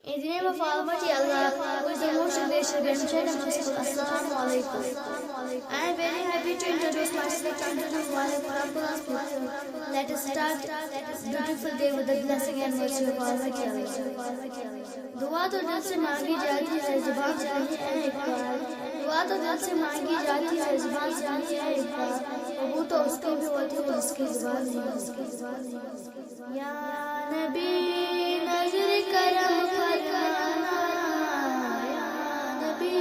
In the name of Almighty Allah, who is the most gracious, grandchildren of Assalamu alaikum. I am very happy to introduce myself to introduce one of Allah's people. Let us start this beautiful day with the blessing and mercy of Almighty Allah. دعا تو دل سے مانگی جاتی ہے زبان سے نہیں ہے ایک بار. دعا تو دل سے مانگی جاتی ہے زبان سے نہیں ہے ایک بار. وہ تو اس کی بھی ہوتی ہے جس کی زبان نہیں. یا نبی نظر کرم فرمانا, یا نبی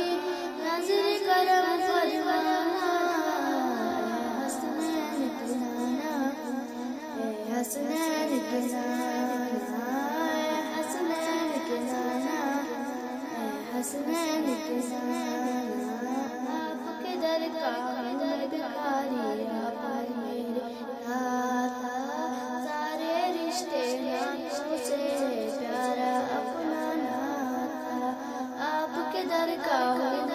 نظر کرم فرمانا, حسنین کے نانا, حسنین کے نانا, حسنین کے نانا, حسنین کے نانا. آپ کے درگاہ میں بھکاری آپ میرے داتا, سارے رشتے ناتوں سے پیارا اپنا ناتا. آپ کے درگاہ میں